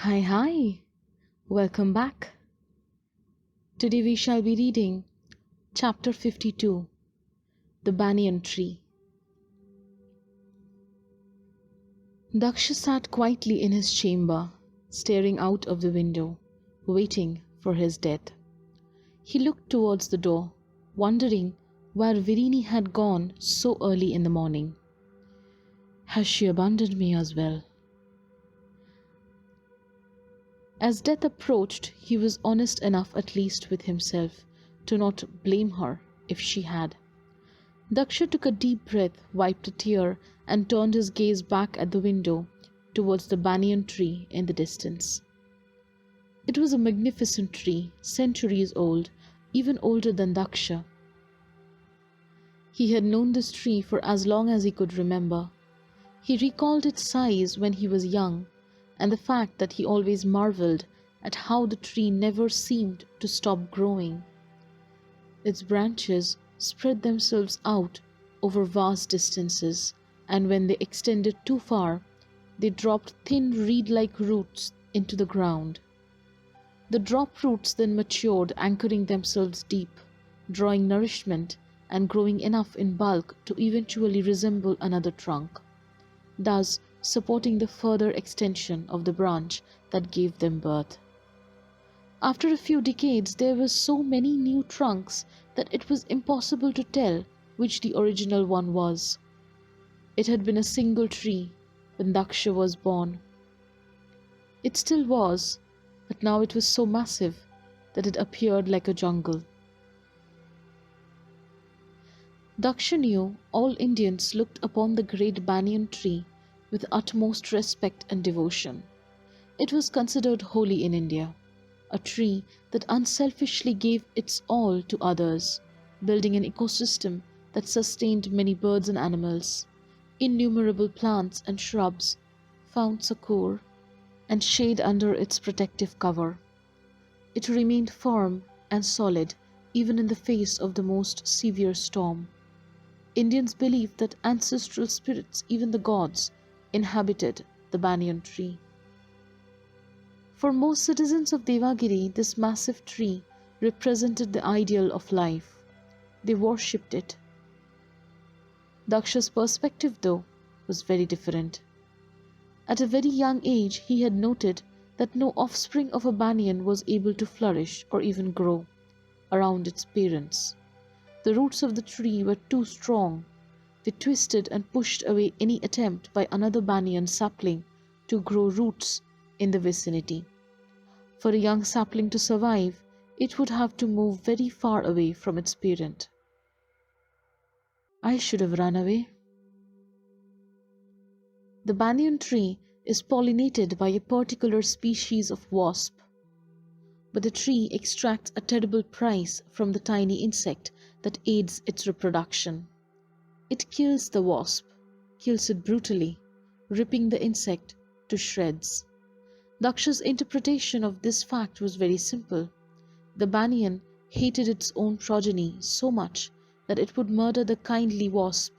Hi, welcome back. Today we shall be reading Chapter 52, The Banyan Tree. Daksha sat quietly in his chamber, staring out of the window, waiting for his death. He looked towards the door, wondering where Virini had gone so early in the morning. Has she abandoned me as well? As death approached, he was honest enough at least with himself to not blame her if she had. Daksha took a deep breath, wiped a tear, and turned his gaze back at the window towards the banyan tree in the distance. It was a magnificent tree, centuries old, even older than Daksha. He had known this tree for as long as he could remember. He recalled its size when he was young, and the fact that he always marveled at how the tree never seemed to stop growing. Its branches spread themselves out over vast distances, and when they extended too far, they dropped thin reed-like roots into the ground. The drop roots then matured, anchoring themselves deep, drawing nourishment and growing enough in bulk to eventually resemble another trunk, thus supporting the further extension of the branch that gave them birth. After a few decades, there were so many new trunks that it was impossible to tell which the original one was. It had been a single tree when Daksha was born. It still was, but now it was so massive that it appeared like a jungle. Daksha knew all Indians looked upon the great banyan tree with utmost respect and devotion. It was considered holy in India, a tree that unselfishly gave its all to others, building an ecosystem that sustained many birds and animals. Innumerable plants and shrubs found succour and shade under its protective cover. It remained firm and solid even in the face of the most severe storm. Indians believed that ancestral spirits, even the gods, inhabited the banyan tree. For most citizens of Devagiri, this massive tree represented the ideal of life. They worshipped it. Daksha's perspective, though, was very different. At a very young age, he had noted that no offspring of a banyan was able to flourish or even grow around its parents. The roots of the tree were too strong. They twisted and pushed away any attempt by another banyan sapling to grow roots in the vicinity. For a young sapling to survive, it would have to move very far away from its parent. I should have run away. The banyan tree is pollinated by a particular species of wasp, but the tree extracts a terrible price from the tiny insect that aids its reproduction. It kills the wasp, kills it brutally, ripping the insect to shreds. Daksha's interpretation of this fact was very simple. The banyan hated its own progeny so much that it would murder the kindly wasp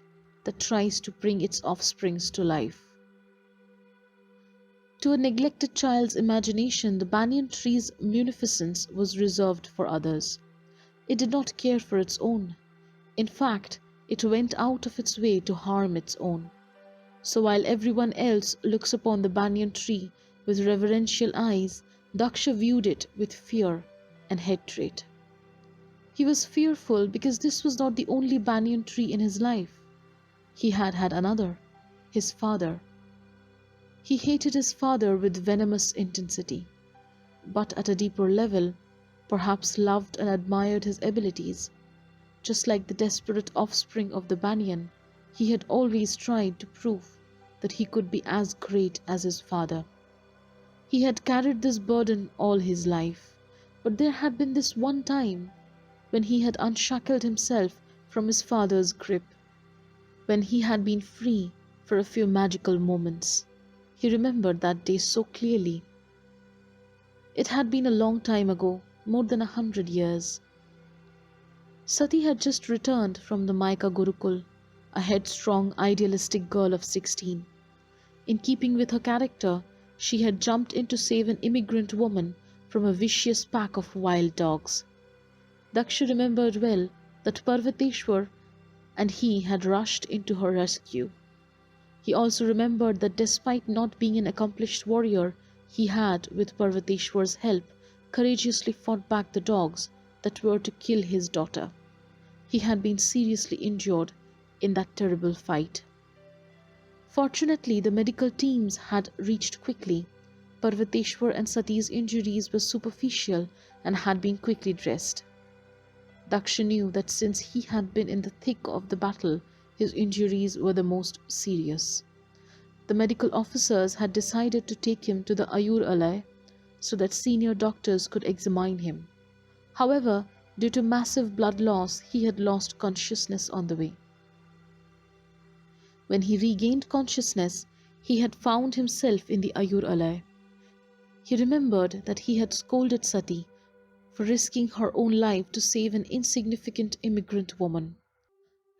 that tries to bring its offsprings to life. To a neglected child's imagination, the banyan tree's munificence was reserved for others. It did not care for its own. In fact, it went out of its way to harm its own. So while everyone else looks upon the banyan tree with reverential eyes, Daksha viewed it with fear and hatred. He was fearful because this was not the only banyan tree in his life. He had had another, his father. He hated his father with venomous intensity, but at a deeper level, perhaps loved and admired his abilities. Just like the desperate offspring of the banyan, he had always tried to prove that he could be as great as his father. He had carried this burden all his life, but there had been this one time when he had unshackled himself from his father's grip, when he had been free for a few magical moments. He remembered that day so clearly. It had been a long time ago, more than 100 years. Sati had just returned from the Maika Gurukul, a headstrong, idealistic girl of 16. In keeping with her character, She had jumped in to save an immigrant woman from a vicious pack of wild dogs. Daksha remembered well that Parvateshwar and he had rushed into her rescue. He also remembered that despite not being an accomplished warrior, he had, with Parvateshwar's help, courageously fought back the dogs that were to kill his daughter. He had been seriously injured in that terrible fight. Fortunately, the medical teams had reached quickly. Parvateshwar and Sati's injuries were superficial and had been quickly dressed. Daksha knew that since he had been in the thick of the battle, his injuries were the most serious. The medical officers had decided to take him to the Ayuralaya so that senior doctors could examine him. However, due to massive blood loss, he had lost consciousness on the way. When he regained consciousness, he had found himself in the Ayuralaya. He remembered that he had scolded Sati for risking her own life to save an insignificant immigrant woman.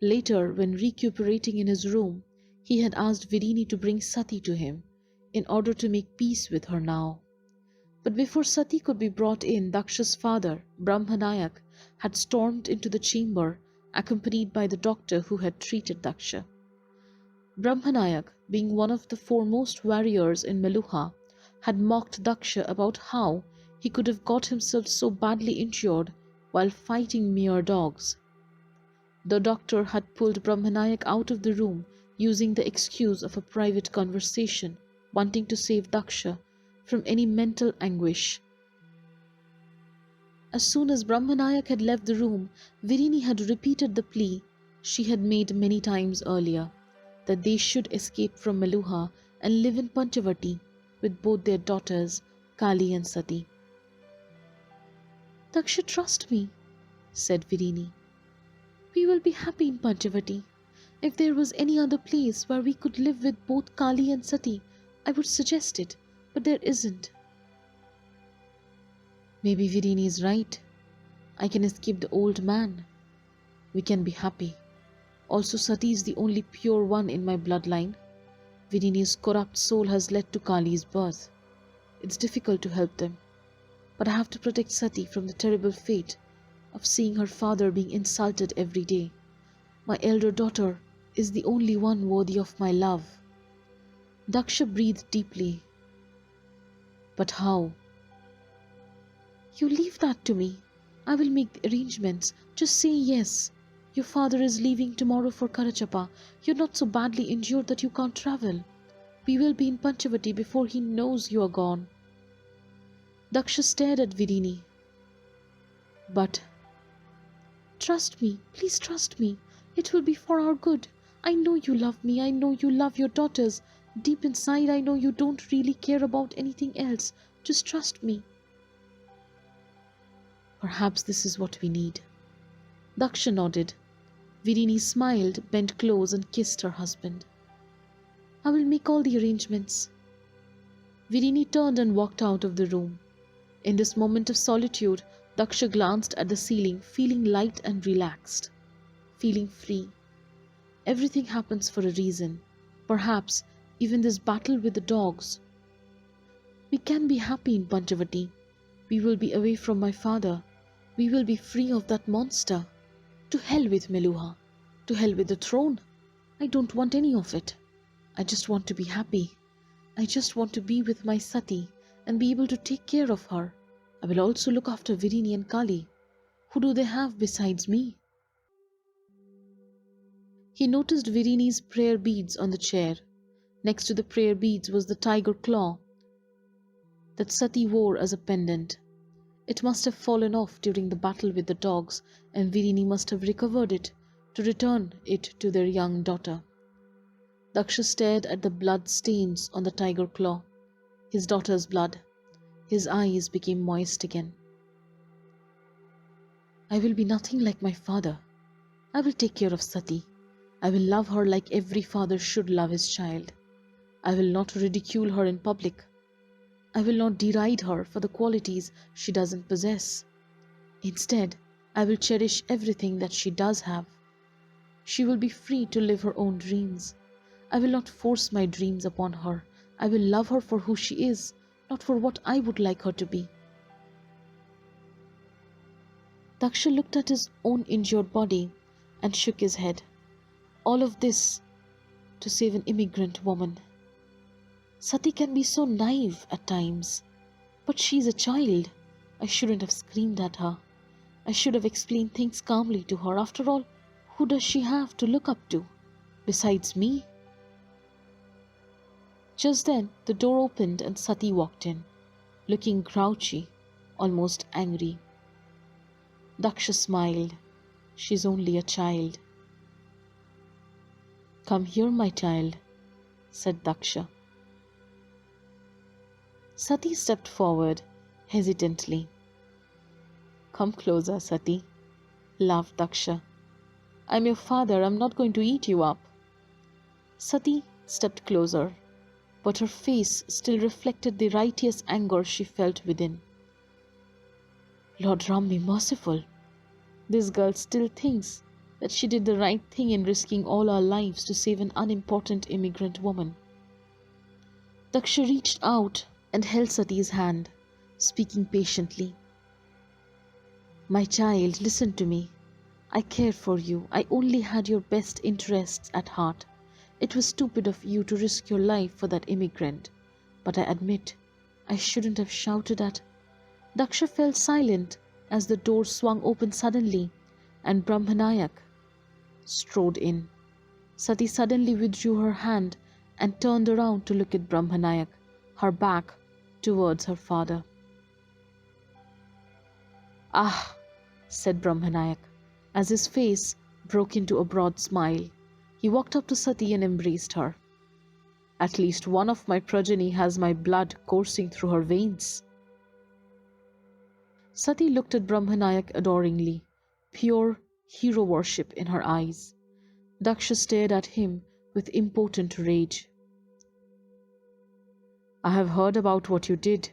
Later, when recuperating in his room, he had asked Virini to bring Sati to him in order to make peace with her now. But before Sati could be brought in, Daksha's father, Brahmanayak, had stormed into the chamber, accompanied by the doctor who had treated Daksha. Brahmanayak, being one of the foremost warriors in Meluha, had mocked Daksha about how he could have got himself so badly injured while fighting mere dogs. The doctor had pulled Brahmanayak out of the room using the excuse of a private conversation, wanting to save Daksha from any mental anguish. As soon as Brahmanayak had left the room, Virini had repeated the plea she had made many times earlier, that they should escape from Meluha and live in Panchavati with both their daughters, Kali and Sati. "Daksha, trust me," said Virini. "We will be happy in Panchavati. If there was any other place where we could live with both Kali and Sati, I would suggest it, but there isn't." "Maybe Virini is right. I can escape the old man. We can be happy. Also, Sati is the only pure one in my bloodline. Virini's corrupt soul has led to Kali's birth. It's difficult to help them, but I have to protect Sati from the terrible fate of seeing her father being insulted every day. My elder daughter is the only one worthy of my love." Daksha breathed deeply. "But how?" "You leave that to me. I will make the arrangements. Just say yes. Your father is leaving tomorrow for Karachappa. You're not so badly injured that you can't travel. We will be in Panchavati before he knows you are gone." Daksha stared at Virini. "But..." "Trust me. Please trust me. It will be for our good. I know you love me. I know you love your daughters. Deep inside, I know you don't really care about anything else. Just trust me." "Perhaps this is what we need." Daksha nodded. Virini smiled, bent close and kissed her husband. "I will make all the arrangements." Virini turned and walked out of the room. In this moment of solitude, Daksha glanced at the ceiling, feeling light and relaxed, feeling free. Everything happens for a reason. Perhaps even this battle with the dogs. We can be happy in Panchavati. We will be away from my father. We will be free of that monster. To hell with Meluha. To hell with the throne. I don't want any of it. I just want to be happy. I just want to be with my Sati and be able to take care of her. I will also look after Virini and Kali. Who do they have besides me? He noticed Virini's prayer beads on the chair. Next to the prayer beads was the tiger claw that Sati wore as a pendant. It must have fallen off during the battle with the dogs, and Virini must have recovered it to return it to their young daughter. Daksha stared at the blood stains on the tiger claw, his daughter's blood. His eyes became moist again. "I will be nothing like my father. I will take care of Sati. I will love her like every father should love his child. I will not ridicule her in public. I will not deride her for the qualities she doesn't possess. Instead, I will cherish everything that she does have. She will be free to live her own dreams. I will not force my dreams upon her. I will love her for who she is, not for what I would like her to be. Daksha looked at his own injured body and shook his head. All of this to save an immigrant woman. Sati can be so naive at times, but she's a child. I shouldn't have screamed at her. I should have explained things calmly to her. After all, who does she have to look up to besides me? Just then, the door opened and Sati walked in, looking grouchy, almost angry. Daksha smiled. She's only a child. Come here, my child, said Daksha. Sati stepped forward, hesitantly. Come closer, Sati, laughed Daksha. I'm your father, I'm not going to eat you up. Sati stepped closer, but her face still reflected the righteous anger she felt within. Lord Ram be merciful. This girl still thinks that she did the right thing in risking all our lives to save an unimportant immigrant woman. Daksha reached out and held Sati's hand, speaking patiently. My child, listen to me. I care for you. I only had your best interests at heart. It was stupid of you to risk your life for that immigrant, but I admit I shouldn't have shouted at. Daksha fell silent as the door swung open suddenly and Brahmanayak strode in. Sati suddenly withdrew her hand and turned around to look at Brahmanayak, her back towards her father. Ah, said Brahmanayak, as his face broke into a broad smile. He walked up to Sati and embraced her. At least one of my progeny has my blood coursing through her veins. Sati looked at Brahmanayak adoringly, pure hero worship in her eyes. Daksha stared at him with impotent rage. I have heard about what you did,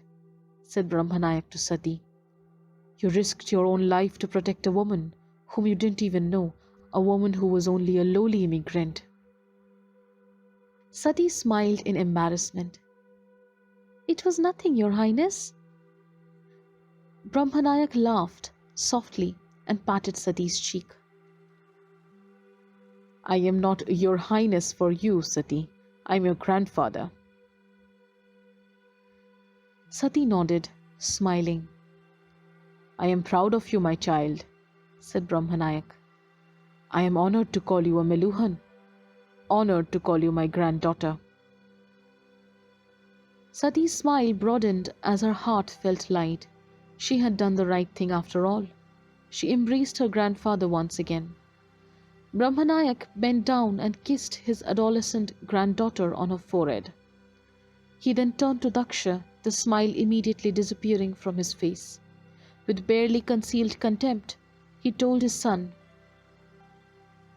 said Brahmanayak to Sati. You risked your own life to protect a woman whom you didn't even know, a woman who was only a lowly immigrant. Sati smiled in embarrassment. It was nothing, Your Highness. Brahmanayak laughed softly and patted Sati's cheek. I am not Your Highness for you, Sati. I am your grandfather. Sati nodded, smiling. I am proud of you, my child, said Brahmanayak. I am honored to call you a Meluhan, honored to call you my granddaughter. Sati's smile broadened as her heart felt light. She had done the right thing after all. She embraced her grandfather once again. Brahmanayak bent down and kissed his adolescent granddaughter on her forehead. He then turned to Daksha, the smile immediately disappearing from his face. With barely concealed contempt, he told his son,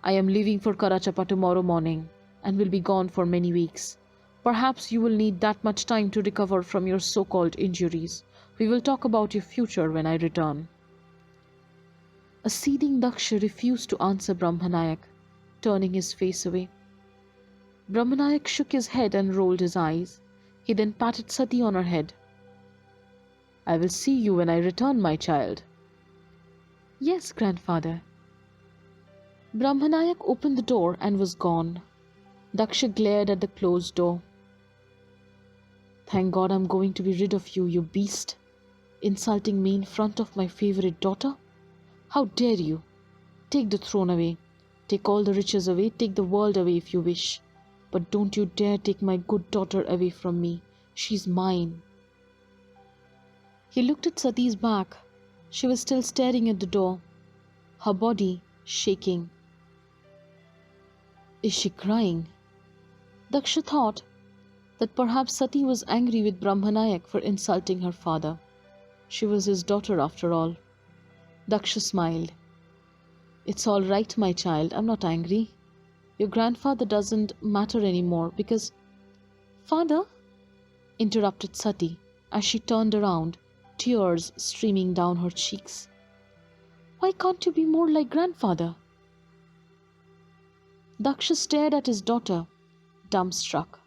I am leaving for Karachappa tomorrow morning and will be gone for many weeks. Perhaps you will need that much time to recover from your so-called injuries. We will talk about your future when I return. A seething Daksha refused to answer Brahmanayak, turning his face away. Brahmanayak shook his head and rolled his eyes. He then patted Sati on her head. I will see you when I return, my child. Yes, grandfather. Brahmanayak opened the door and was gone. Daksha glared at the closed door. Thank God I'm going to be rid of you, you beast. Insulting me in front of my favorite daughter? How dare you? Take the throne away. Take all the riches away. Take the world away if you wish. But don't you dare take my good daughter away from me. She's mine. He looked at Sati's back. She was still staring at the door, her body shaking. Is she crying? Daksha thought that perhaps Sati was angry with Brahmanayak for insulting her father. She was his daughter after all. Daksha smiled. It's all right, my child. I'm not angry. Your grandfather doesn't matter anymore because... Father? Interrupted Sati as she turned around, tears streaming down her cheeks. Why can't you be more like grandfather? Daksha stared at his daughter, dumbstruck.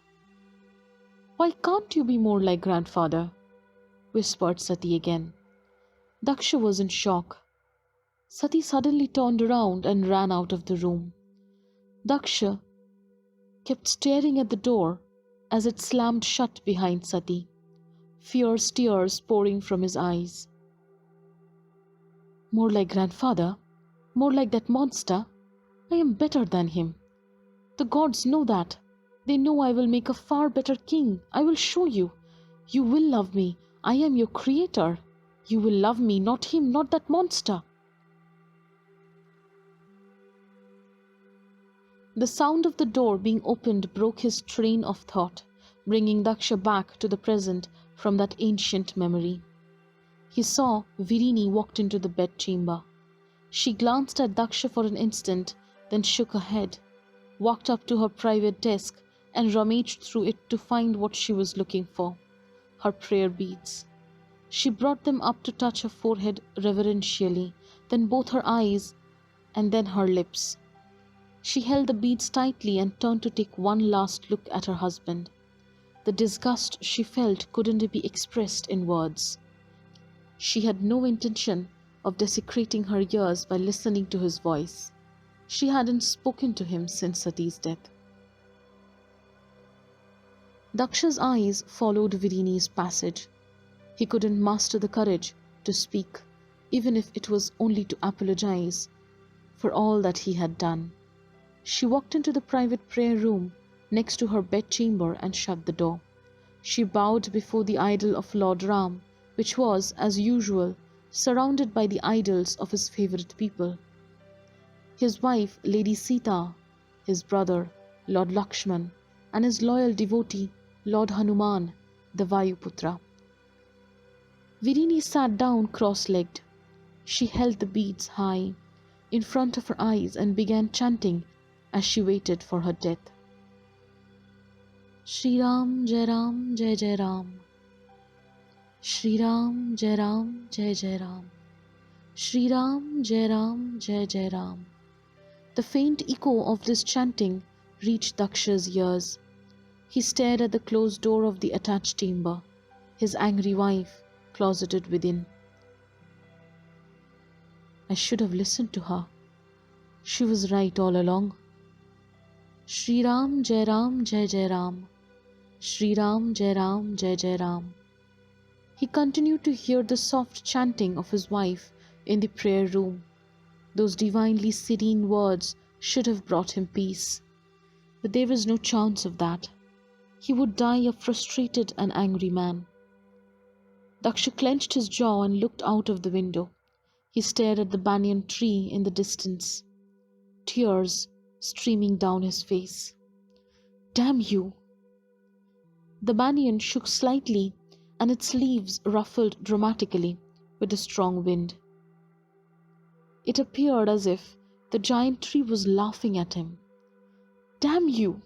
Why can't you be more like grandfather? Whispered Sati again. Daksha was in shock. Sati suddenly turned around and ran out of the room. Daksha kept staring at the door as it slammed shut behind Sati, fierce tears pouring from his eyes. More like grandfather? More like that monster? I am better than him. The gods know that. They know I will make a far better king. I will show you. You will love me. I am your creator. You will love me, not him, not that monster. The sound of the door being opened broke his train of thought, bringing Daksha back to the present from that ancient memory. He saw Virini walked into the bedchamber. She glanced at Daksha for an instant, then shook her head, walked up to her private desk and rummaged through it to find what she was looking for, her prayer beads. She brought them up to touch her forehead reverentially, then both her eyes, and then her lips. She held the beads tightly and turned to take one last look at her husband. The disgust she felt couldn't be expressed in words. She had no intention of desecrating her ears by listening to his voice. She hadn't spoken to him since Sati's death. Daksha's eyes followed Virini's passage. He couldn't muster the courage to speak, even if it was only to apologize for all that he had done. She walked into the private prayer room next to her bedchamber and shut the door. She bowed before the idol of Lord Ram, which was, as usual, surrounded by the idols of his favorite people. His wife, Lady Sita, his brother, Lord Lakshman, and his loyal devotee, Lord Hanuman, the Vayuputra. Virini sat down cross-legged. She held the beads high in front of her eyes and began chanting as she waited for her death. Shri Ram, Jai Ram, Jai Jai Ram. Shri Ram, Jai Ram, Jai Jai Ram. Shri Ram, Jai Ram, Jai Jai Ram. The faint echo of this chanting reached Daksha's ears. He stared at the closed door of the attached chamber, his angry wife closeted within. I should have listened to her. She was right all along. Shri Ram, Jai Ram, Jai Jai Ram. Shri Ram, Jai Ram, Jai Jai Ram. He continued to hear the soft chanting of his wife in the prayer room. Those divinely serene words should have brought him peace. But there was no chance of that. He would die a frustrated and angry man. Daksha clenched his jaw and looked out of the window. He stared at the banyan tree in the distance, tears streaming down his face. Damn you! The banyan shook slightly and its leaves ruffled dramatically with a strong wind. It appeared as if the giant tree was laughing at him. Damn you!